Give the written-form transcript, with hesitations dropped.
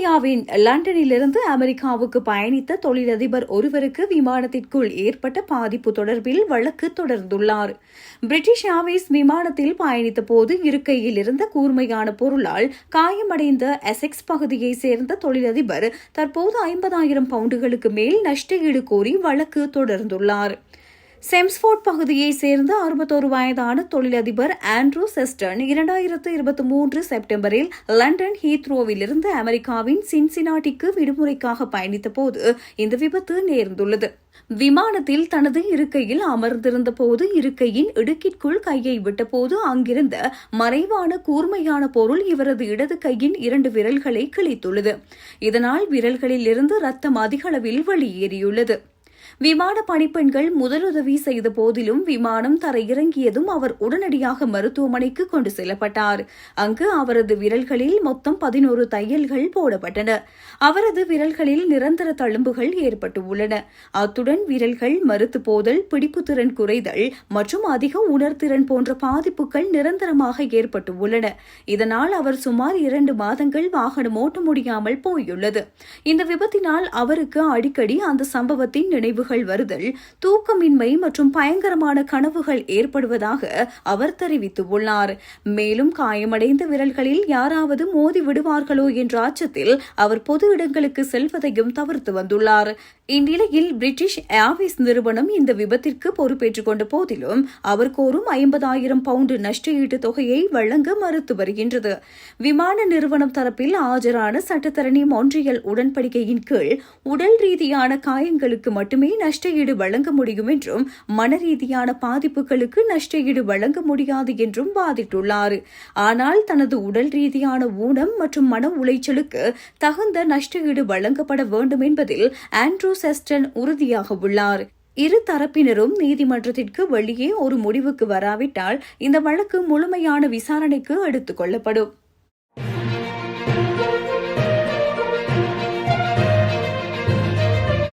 இந்தியாவின் லண்டனிலிருந்து அமெரிக்காவுக்கு பயணித்த தொழிலதிபர் ஒருவருக்கு விமானத்திற்குள் ஏற்பட்ட பாதிப்பு தொடர்பில் வழக்கு தொடர்ந்துள்ளார். பிரிட்டிஷ் ஏர்வேஸ் விமானத்தில் பயணித்த போது இருக்கையில் இருந்த கூர்மையான பொருளால் காயமடைந்த எசெக்ஸ் பகுதியைச் சேர்ந்த தொழிலதிபர் தற்போது 50,000 பவுண்டுகளுக்கு மேல் நஷ்டஈடு கோரி வழக்கு தொடர்ந்துள்ளார். செம்ஸ்போர்ட் பகுதியைச் சேர்ந்த 61 வயதான தொழிலதிபர் ஆண்ட்ரூ செஸ்டன் 2023 செப்டம்பரில் லண்டன் ஹீத்ரோவிலிருந்து அமெரிக்காவின் சின்சினாட்டிக்கு விடுமுறைக்காக பயணித்தபோது இந்த விபத்து நேர்ந்துள்ளது. விமானத்தில் தனது இருக்கையில் அமர்ந்திருந்த போது இருக்கையின் இடுக்கிற்குள் கையை விட்டபோது அங்கிருந்த மறைவான கூர்மையான பொருள் இவரது இடது கையின் 2 விரல்களை கிழித்துள்ளது. இதனால் விரல்களில் இருந்து ரத்தம் அதிகளவில் வெளியேறியுள்ளது. விமான பணிப்பெண்கள் முதலுதவி செய்த போதிலும் விமானம் தரையிறங்கியதும் அவர் உடனடியாக மருத்துவமனைக்கு கொண்டு செல்லப்பட்டார். அங்கு அவரது விரல்களில் மொத்தம் 11 தையல்கள் போடப்பட்டன. அவரது விரல்களில் நிரந்தர தழும்புகள் ஏற்பட்டுள்ளன. அத்துடன் விரல்கள் மறுத்து போதல், பிடிப்புத்திறன் குறைதல் மற்றும் அதிக உணர்திறன் போன்ற பாதிப்புகள் நிரந்தரமாக ஏற்பட்டுள்ளன. இதனால் அவர் சுமார் 2 மாதங்கள் வாகனம் ஓட்ட முடியாமல் போயுள்ளது. இந்த விபத்தினால் அவருக்கு அடிக்கடி அந்த சம்பவத்தின் நினைவுகள் வருதல், தூக்கமின்மை மற்றும் பயங்கரமான கனவுகள் ஏற்படுவதாக அவர் தெரிவித்துள்ளார். மேலும் காயமடைந்த விரல்களில் யாராவது மோதி விடுவார்களோ என்ற அச்சத்தில் அவர் பொது இடங்களுக்கு செல்வதையும் தவிர்த்து வந்துள்ளார். இந்நிலையில் பிரிட்டிஷ் ஏர்வேஸ் நிறுவனம் இந்த விபத்திற்கு பொறுப்பேற்றுக் கொண்ட போதிலும் அவர் கோரும் 50,000 பவுண்டு நஷ்டஈட்டு தொகையை வழங்க மறுத்து வருகின்றது. விமான நிறுவனம் தரப்பில் ஆஜரான சட்டத்தரணி மொன்றியல் உடன்படிக்கையின் கீழ் உடல் ரீதியான காயங்களுக்கு மட்டுமே நஷ்டஈடு வழங்க முடியும் என்றும் மனரீதியான பாதிப்புகளுக்கு நஷ்டஈடு வழங்க முடியாது என்றும் வாதிட்டுள்ளார். ஆனால் தனது உடல் ரீதியான ஊனம் மற்றும் மன உளைச்சலுக்கு தகுந்த நஷ்டஈடு வழங்கப்பட வேண்டும் என்பதில் ஆண்ட்ரூ செஸ்டன் உறுதியாக உள்ளார். இரு தரப்பினரும் நீதிமன்றத்திற்கு வெளியே ஒரு முடிவுக்கு வராவிட்டால் இந்த வழக்கு முழுமையான விசாரணைக்கு எடுத்துக் கொள்ளப்படும்.